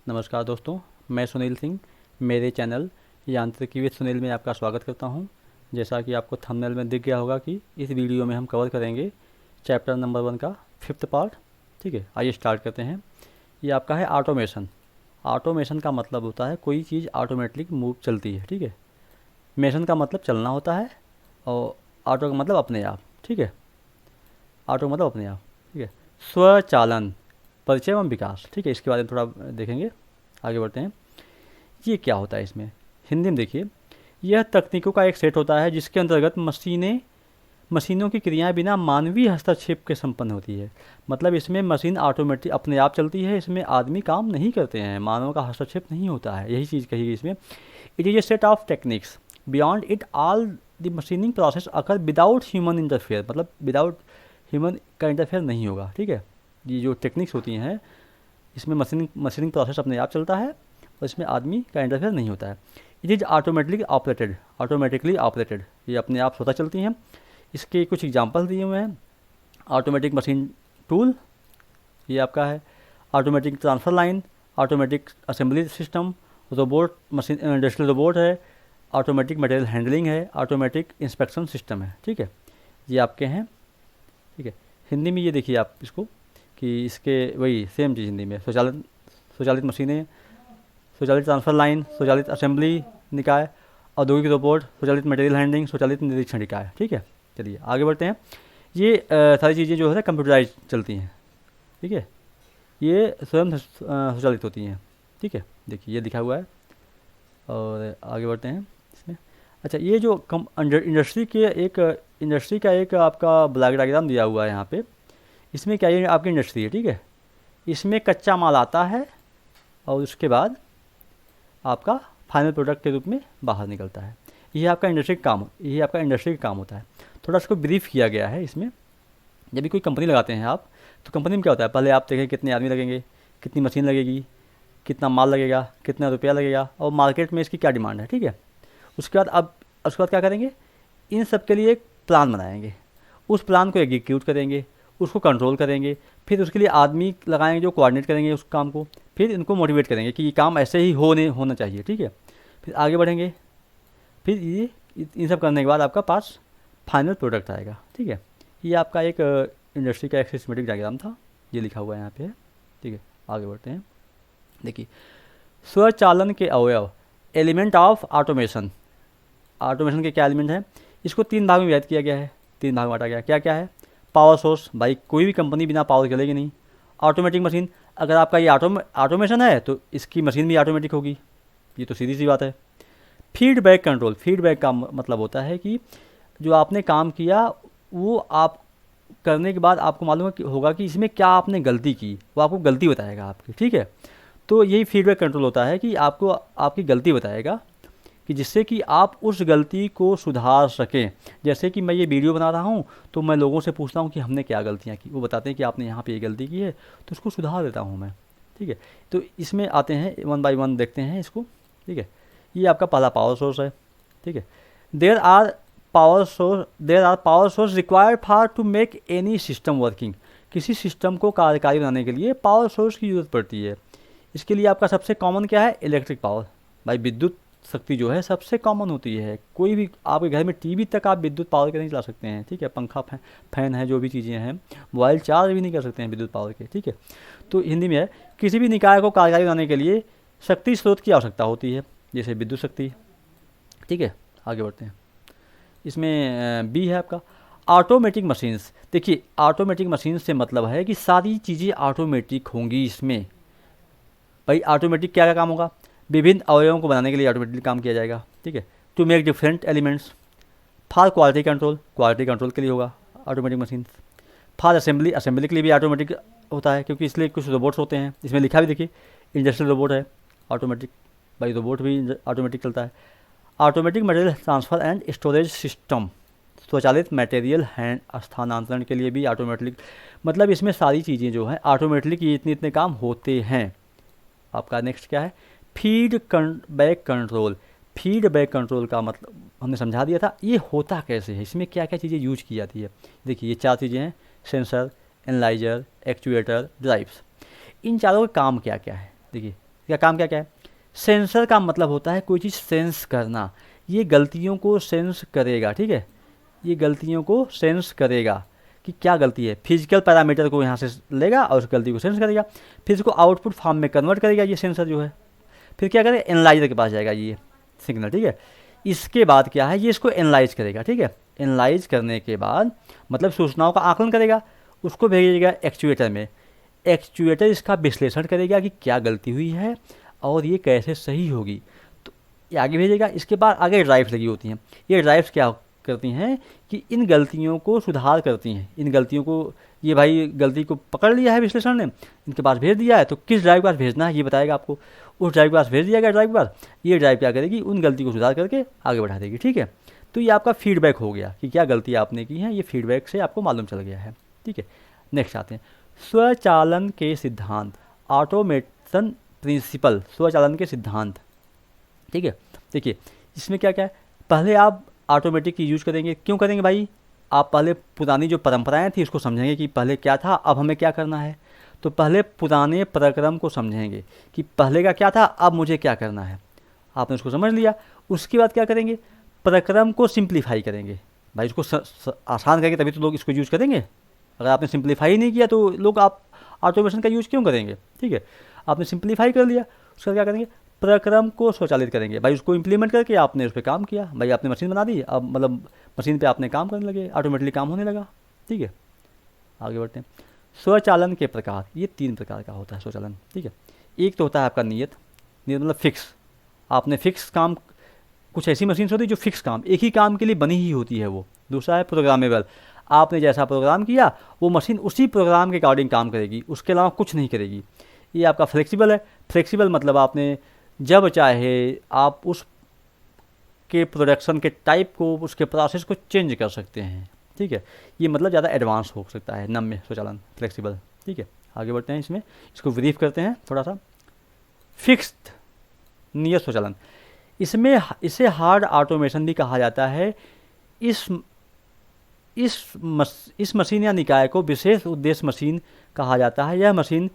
नमस्कार दोस्तों, मैं सुनील सिंह। मेरे चैनल यांत्रिकी विद सुनील में आपका स्वागत करता हूं। जैसा कि आपको थंबनेल में दिख गया होगा कि इस वीडियो में हम कवर करेंगे चैप्टर नंबर 1 का 5th पार्ट। ठीक है, आइए स्टार्ट करते हैं। ये आपका है ऑटोमेशन। ऑटोमेशन का मतलब होता है कोई चीज़ ऑटोमेटिक मूव चलती है। ठीक है, मेशन का मतलब चलना होता है और ऑटो का मतलब अपने आप। ठीक है, ऑटो मतलब अपने आप। ठीक है, स्वचालन, परिचय एवं विकास। ठीक है, इसके बारे में थोड़ा देखेंगे, आगे बढ़ते हैं। ये क्या होता है इसमें, हिंदी में देखिए। यह तकनीकों का एक सेट होता है जिसके अंतर्गत मशीनों की क्रियाएं बिना मानवीय हस्तक्षेप के संपन्न होती है। मतलब इसमें मशीन ऑटोमेटिक अपने आप चलती है, इसमें आदमी काम नहीं करते हैं, मानव का हस्तक्षेप नहीं होता है, यही चीज़ कही गई इसमें। It is a set of techniques beyond it all the machining process occur without human interfere. मतलब विदाउट ह्यूमन का इंटरफेयर नहीं होगा। ठीक है, ये जो टेक्निक्स होती हैं इसमें मशीनिंग प्रोसेस अपने आप चलता है और इसमें आदमी का इंटरफेयर नहीं होता है। इट इज़ ऑटोमेटिकली ऑपरेटेड, ये अपने आप स्वतः चलती हैं। इसके कुछ एग्जांपल दिए हुए हैं। ऑटोमेटिक मशीन टूल, ये आपका है। Automatic transfer line, automatic assembly system, robot machine, industrial robot है, ऑटोमेटिक मटेरियल हैंडलिंग है, ऑटोमेटिक इंस्पेक्शन सिस्टम है। ठीक है, ये आपके हैं। ठीक है, हिंदी में ये देखिए आप इसको कि इसके वही सेम चीज़ हिंदी में। स्वचालित मशीनें, स्वचालित ट्रांसफ़र लाइन, स्वचालित असेंबली निकाय, औद्योगिक रोबोट, स्वचालित मटेरियल हैंडलिंग, स्वचालित निरीक्षण निकाय। ठीक है, चलिए आगे बढ़ते हैं। ये सारी चीज़ें जो है कंप्यूटराइज चलती हैं। ठीक है, ये स्वयं स्वचालित होती हैं। ठीक है, देखिए ये लिखा हुआ है और आगे बढ़ते हैं इसमें। अच्छा, ये जो इंडस्ट्री का एक आपका ब्लॉक डायग्राम दिया हुआ है यहाँ पे। इसमें क्या, ये आपकी इंडस्ट्री है। ठीक है, इसमें कच्चा माल आता है और उसके बाद आपका फाइनल प्रोडक्ट के रूप में बाहर निकलता है। ये आपका इंडस्ट्री का काम होता है। थोड़ा इसको ब्रीफ किया गया है इसमें। जब भी कोई कंपनी लगाते हैं आप, तो कंपनी में क्या होता है, पहले आप देखें कितने आदमी लगेंगे, कितनी मशीन लगेगी, कितना माल लगेगा, कितना रुपया लगेगा और मार्केट में इसकी क्या डिमांड है। ठीक है, उसके बाद क्या करेंगे, इन सब के लिए एक प्लान बनाएंगे, उस प्लान को एग्जीक्यूट करेंगे, उसको कंट्रोल करेंगे, फिर उसके लिए आदमी लगाएंगे जो कोऑर्डिनेट करेंगे उस काम को, फिर इनको मोटिवेट करेंगे कि ये काम ऐसे ही होना चाहिए। ठीक है, फिर आगे बढ़ेंगे, फिर ये इन सब करने के बाद आपका पास फाइनल प्रोडक्ट आएगा। ठीक है, ये आपका एक इंडस्ट्री का एक सिस्टमेटिक डायग्राम था, ये लिखा हुआ है यहाँ पे है। ठीक है, आगे बढ़ते हैं। देखिए, स्वचालन के अवयव, एलिमेंट ऑफ ऑटोमेशन। ऑटोमेशन के क्या एलिमेंट हैं, इसको 3 भाग में विभाजित किया गया है, 3 भाग में बांटा गया। क्या क्या है, पावर सोर्स, भाई कोई भी कंपनी बिना पावर चलेगी नहीं। ऑटोमेटिक मशीन, अगर आपका ये ऑटोमेशन है तो इसकी मशीन भी ऑटोमेटिक होगी, ये तो सीधी सी बात है। फीडबैक कंट्रोल, फीडबैक का मतलब होता है कि जो आपने काम किया वो आप करने के बाद आपको मालूम होगा कि इसमें क्या आपने गलती की, वो आपको गलती बताएगा आपकी। ठीक है, तो यही फीडबैक कंट्रोल होता है कि आपको आपकी गलती बताएगा कि जिससे कि आप उस गलती को सुधार सकें। जैसे कि मैं ये वीडियो बना रहा हूँ तो मैं लोगों से पूछता हूँ कि हमने क्या गलतियाँ की, वो बताते हैं कि आपने यहाँ पे ये गलती की है, तो उसको सुधार देता हूँ मैं। ठीक है, तो इसमें आते हैं 1 बाय 1 देखते हैं इसको। ठीक है, ये आपका पहला पावर सोर्स है। ठीक है, there are power source required for to make any system working. किसी सिस्टम को कार्यकारी बनाने के लिए पावर सोर्स की ज़रूरत पड़ती है। इसके लिए आपका सबसे कॉमन क्या है, इलेक्ट्रिक पावर। भाई विद्युत शक्ति जो है सबसे कॉमन होती है। कोई भी आपके घर में टीवी तक आप विद्युत पावर के नहीं चला सकते हैं। ठीक है, पंखा फैन है, जो भी चीज़ें हैं, मोबाइल चार्ज भी नहीं कर सकते हैं विद्युत पावर के। ठीक है, तो हिंदी में है, किसी भी निकाय को कार्यकारी बनाने के लिए शक्ति स्रोत की आवश्यकता होती है, जैसे विद्युत शक्ति। ठीक है, आगे बढ़ते हैं। इसमें बी है आपका ऑटोमेटिक मशीन्स। देखिए, ऑटोमेटिक मशीन से मतलब है कि सारी चीज़ें ऑटोमेटिक होंगी इसमें। भाई ऑटोमेटिक क्या क्या काम होगा, विभिन्न अवयवों को बनाने के लिए ऑटोमेटिक काम किया जाएगा। ठीक है, to make different elements, for quality control के लिए होगा ऑटोमेटिक मशीन। फॉर असेंबली के लिए भी ऑटोमेटिक होता है, क्योंकि इसलिए कुछ रोबोट्स होते हैं। इसमें लिखा भी देखिए, इंडस्ट्रियल रोबोट है ऑटोमेटिक, भाई रोबोट भी ऑटोमेटिक चलता है। Automatic material transfer and storage system, स्वचालित मटेरियल हैंड स्थानांतरण के लिए भी ऑटोमेटिक। मतलब इसमें सारी चीज़ें जो हैं ऑटोमेटिक, ये इतने काम होते हैं। आपका नेक्स्ट क्या है, फीडबैक कंट्रोल का मतलब हमने समझा दिया था, ये होता कैसे है, इसमें क्या क्या चीज़ें यूज की जाती है। देखिए, ये 4 चीज़ें हैं, सेंसर, एनालाइजर, एक्चुएटर, ड्राइव्स। इन चारों का काम क्या क्या है। देखिए, क्या काम क्या क्या है? सेंसर का मतलब होता है कोई चीज़ सेंस करना, ये गलतियों को सेंस करेगा, ठीक है, ये गलतियों को सेंस करेगा कि क्या गलती है, फिजिकल पैरामीटर को यहाँ से लेगा और उस गलती को सेंस करेगा, फिर इसको आउटपुट फॉर्म में कन्वर्ट करेगा ये सेंसर जो है, फिर क्या करेगा, एनालाइजर के पास जाएगा ये सिग्नल, ठीक है। इसके बाद क्या है, ये इसको एनालाइज करेगा, ठीक है, एनालाइज करने के बाद मतलब सूचनाओं का आकलन करेगा, उसको भेजेगा एक्चुएटर में, एक्चुएटर इसका विश्लेषण करेगा कि क्या गलती हुई है और ये कैसे सही होगी, तो ये आगे भेजेगा। इसके बाद आगे ड्राइव्स लगी होती हैं, ये ड्राइव्स क्या करती हैं कि इन गलतियों को सुधार करती हैं, इन गलतियों को, ये भाई गलती को पकड़ लिया है विश्लेषण ने, इनके पास भेज दिया है, तो किस ड्राइव के पास भेजना है ये बताएगा आपको, उस ड्राइव के पास भेज दिया गया ड्राइव के पास, ये ड्राइव क्या करेगी, उन गलती को सुधार करके आगे बढ़ा देगी, ठीक है। तो ये आपका फीडबैक हो गया कि क्या गलती आपने की है, ये फीडबैक से आपको मालूम चल गया है, ठीक है। नेक्स्ट आते हैं स्वचालन के सिद्धांत, ऑटोमेशन प्रिंसिपल, स्वचालन के सिद्धांत, ठीक है। देखिए इसमें क्या क्या है, पहले आप ऑटोमेटिक की यूज करेंगे, क्यों करेंगे भाई, आप पहले पुरानी जो परंपराएं थी उसको समझेंगे कि पहले क्या था, अब हमें क्या करना है, तो पहले पुराने प्रक्रम को समझेंगे कि पहले का क्या था, अब मुझे क्या करना है, आपने उसको समझ लिया। उसके बाद क्या करेंगे, प्रक्रम को सिंप्लीफाई करेंगे, भाई इसको आसान करेंगे तभी तो लोग इसको यूज करेंगे, अगर आपने सिंप्लीफाई नहीं किया तो लोग आप ऑटोमेशन का यूज़ क्यों करेंगे, ठीक है। आपने सिंप्लीफाई कर लिया, उसका क्या करेंगे, प्रक्रम को स्वचालित करेंगे, भाई उसको इम्प्लीमेंट करके आपने उस पर काम किया, भाई आपने मशीन बना दी, अब मतलब मशीन पे आपने काम करने लगे, ऑटोमेटिकली काम होने लगा, ठीक है। आगे बढ़ते हैं, स्वचालन के प्रकार, ये 3 प्रकार का होता है स्वचालन, ठीक है। एक तो होता है आपका नियत, नियत मतलब फिक्स, आपने फिक्स काम, कुछ ऐसी मशीन होती है जो फिक्स काम, एक ही काम के लिए बनी ही होती है वो। दूसरा है प्रोग्रामेबल, आपने जैसा प्रोग्राम किया वो मशीन उसी प्रोग्राम के अकॉर्डिंग काम करेगी, उसके अलावा कुछ नहीं करेगी। ये आपका फ्लेक्सिबल है, फ्लेक्सिबल मतलब आपने जब चाहे आप उस के प्रोडक्शन के टाइप को, उसके प्रोसेस को चेंज कर सकते हैं, ठीक है। ये मतलब ज़्यादा एडवांस हो सकता है नम्य स्वचालन, फ्लेक्सिबल, ठीक है। आगे बढ़ते हैं, इसमें इसको ब्रीफ करते हैं थोड़ा सा। फिक्स्ड नियत स्वचालन, इसमें इसे हार्ड ऑटोमेशन भी कहा जाता है। इस मशीन या निकाय को विशेष उद्देश्य मशीन कहा जाता है। यह मशीन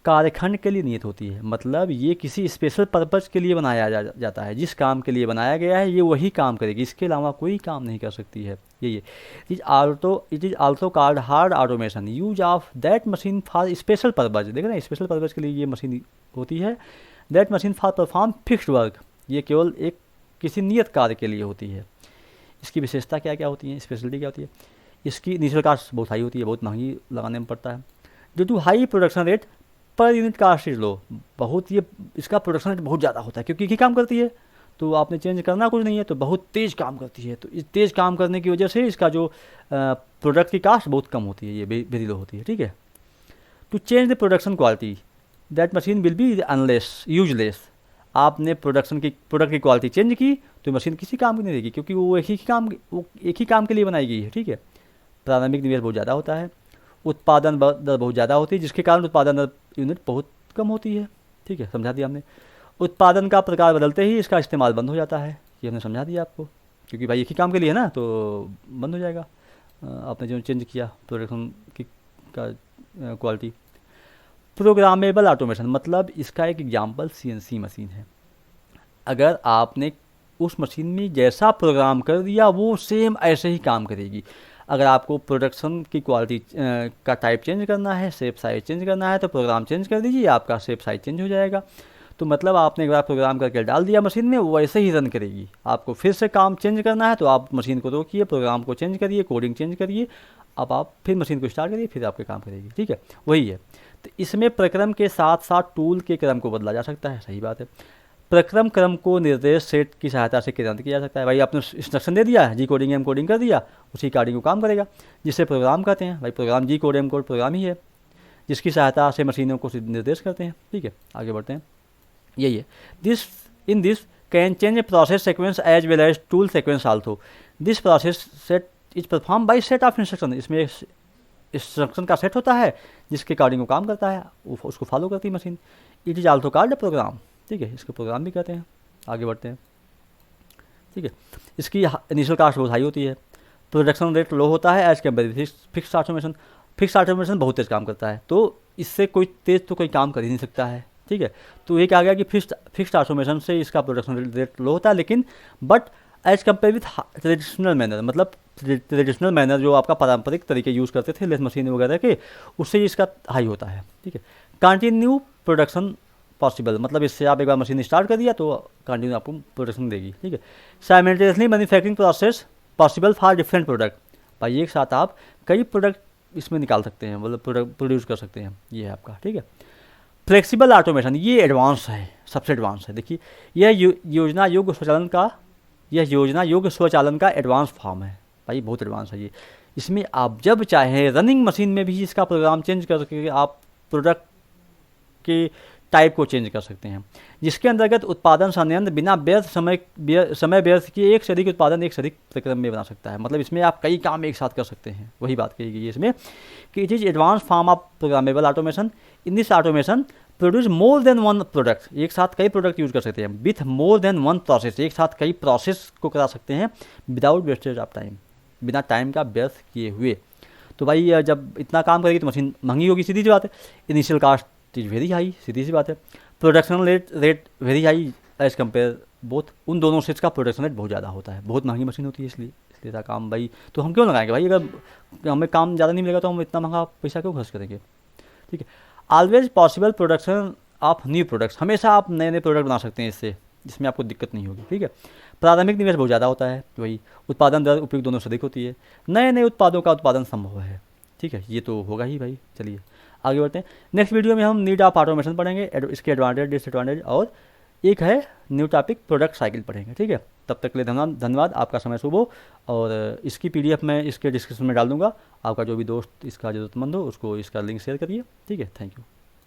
कार्यखंड के लिए नियत होती है, मतलब ये किसी स्पेशल पर्पज़ के लिए बनाया जाता है, जिस काम के लिए बनाया गया है ये वही काम करेगी, इसके अलावा कोई काम नहीं कर सकती है। ये it is also called hard automation, use of that machine for special purpose, देख रहे हैं, स्पेशल पर्पज़ के लिए ये मशीन होती है। That machine for perform fixed work, ये केवल एक किसी नियत कार्य के लिए होती है। इसकी विशेषता क्या क्या होती है, स्पेशलिटी क्या होती है, इसकी इनिशियल कास्ट बहुत हाई होती है, बहुत महंगी लगाने में पड़ता है। Due to high production rate per unit cost is low, बहुत ये इसका प्रोडक्शन रेट बहुत ज़्यादा होता है क्योंकि काम करती है, तो आपने चेंज करना कुछ नहीं है, तो बहुत तेज़ काम करती है, तो इस तेज़ काम करने की वजह से इसका जो प्रोडक्ट की कास्ट बहुत कम होती है, ये वेरी लो होती है, ठीक है। To change the production quality that machine will be unless useless, आपने प्रोडक्ट की क्वालिटी चेंज की तो मशीन किसी काम की नहीं रहेगी, क्योंकि वो एक ही काम के लिए बनाई गई है, ठीक है। प्रारंभिक निवेश बहुत ज़्यादा होता है, उत्पादन दर बहुत ज़्यादा होती है, जिसके कारण उत्पादन दर यूनिट बहुत कम होती है, ठीक है, समझा दिया हमने। उत्पादन का प्रकार बदलते ही इसका इस्तेमाल बंद हो जाता है, ये हमने समझा दिया आपको, क्योंकि भाई एक ही काम के लिए है ना, तो बंद हो जाएगा आपने जो चेंज किया प्रोडक्शन की का क्वालिटी। प्रोग्रामेबल ऑटोमेशन, मतलब इसका एक एग्जांपल CNC मशीन है, अगर आपने उस मशीन में जैसा प्रोग्राम कर दिया वो सेम ऐसे ही काम करेगी। अगर आपको प्रोडक्शन की क्वालिटी का टाइप चेंज करना है, शेप साइज चेंज करना है, तो प्रोग्राम चेंज कर दीजिए, आपका शेप साइज चेंज हो जाएगा। तो मतलब आपने एक बार प्रोग्राम करके डाल दिया मशीन में, वो वैसे ही रन करेगी। आपको फिर से काम चेंज करना है तो आप मशीन को रोकिए, प्रोग्राम को चेंज करिए, कोडिंग चेंज करिए, अब आप फिर मशीन को स्टार्ट करिए, फिर आपके काम करेगी, ठीक है, वही है। तो इसमें प्रक्रम के साथ साथ टूल के क्रम को बदला जा सकता है, सही बात है। प्रक्रम क्रम को निर्देश सेट की सहायता से क्रियान्वित किया जा सकता है, भाई आपने इंस्ट्रक्शन दे दिया है, जी कोडिंग एम कोडिंग कर दिया, उसी कोडिंग को काम करेगा, जिसे प्रोग्राम कहते हैं। भाई प्रोग्राम जी कोड एम कोड प्रोग्राम ही है, जिसकी सहायता से मशीनों को निर्देश करते हैं, ठीक है। आगे बढ़ते हैं, यही है। This can change process sequence as well as tool sequence also. This process set is perform by set of instruction, इसमें इंस्ट्रक्शन का सेट होता है जिसके अकॉर्डिंग वो काम करता है, उसको फॉलो करती है machine. It is also called programme, ठीक है, इसको प्रोग्राम भी कहते हैं। आगे बढ़ते हैं, ठीक है। इसकी इनिशियल कास्ट बहुत हाई होती है, प्रोडक्शन रेट लो होता है as compare fixed automation. Fixed automation बहुत तेज़ काम करता है, तो इससे कोई तेज़ तो कोई काम कर ही नहीं सकता है, ठीक है। तो एक आ गया कि फिक्स्ड ऑटोमेशन से इसका प्रोडक्शन रेट लो होता है, लेकिन but as compare with traditional manner, मतलब ट्रेडिशनल मैनर जो आपका पारंपरिक तरीके यूज़ करते थे लेस मशीन वगैरह के, उससे इसका हाई होता है, ठीक है। कंटिन्यू प्रोडक्शन पॉसिबल, मतलब इससे आप एक बार मशीन स्टार्ट कर दिया तो कंटिन्यू आपको प्रोडक्शन देगी, ठीक है। Simultaneously manufacturing process possible for different product, भाई एक साथ आप कई प्रोडक्ट इसमें निकाल सकते हैं, मतलब प्रोडक्ट प्रोड्यूस कर सकते हैं, ये है आपका, ठीक है। फ्लेक्सिबल ऑटोमेशन, ये एडवांस है, सबसे एडवांस है। देखिए यह योजना योग्य स्वचालन का एडवांस फॉर्म है, भाई बहुत एडवांस है ये। इसमें आप जब चाहें रनिंग मशीन में भी इसका प्रोग्राम चेंज करके आप प्रोडक्ट के टाइप को चेंज कर सकते हैं, जिसके अंतर्गत उत्पादन संयंत्र बिना समय व्यर्थ किए एक से अधिक उत्पादन एक से अधिक प्रक्रम में बना सकता है। मतलब इसमें आप कई काम एक साथ कर सकते हैं, वही बात कही गई है इसमें कि it is advance form of programmable automation. In this automation produce more than one product, एक साथ कई प्रोडक्ट यूज कर सकते हैं। With more than one process, एक साथ कई प्रोसेस को करा सकते हैं विदाउट वेस्टेज ऑफ टाइम, बिना टाइम का व्यर्थ किए हुए। तो भाई जब इतना काम करेगी तो मशीन महंगी होगी, सीधी सी बात है। Initial cost is very high, सीधी सी बात है। Production rate very high as compare both, उन दोनों सेट्स का प्रोडक्शन रेट बहुत ज़्यादा होता है, बहुत महंगी मशीन होती है, इसलिए था काम भाई। तो हम क्यों लगाएंगे भाई, अगर हमें काम ज़्यादा नहीं मिलेगा तो हम इतना महंगा पैसा क्यों खर्च करेंगे, ठीक है। Always possible production of new products, हमेशा आप नए नए प्रोडक्ट बना सकते हैं इससे, जिसमें आपको दिक्कत नहीं होगी, ठीक है। प्रारंभिक निवेश बहुत ज़्यादा होता है, वही उत्पादन दर उपयोग दोनों से अधिक होती है। नए नए उत्पादों का उत्पादन संभव है, ठीक है, ये तो होगा ही भाई। चलिए आगे बढ़ते हैं। नेक्स्ट वीडियो में हम नीड ऑफ ऑटोमेशन पढ़ेंगे, इसके एडवांटेज डिसएडवांटेज, और एक है न्यू टॉपिक प्रोडक्ट साइकिल पढ़ेंगे, ठीक है। तब तक के लिए धन्यवाद, आपका समय शुभ हो। और इसकी PDF मैं इसके डिस्क्रिप्शन में डाल दूंगा, आपका जो भी दोस्त इसका ज़रूरतमंद हो उसको इसका लिंक शेयर करिए, ठीक है। Thank you.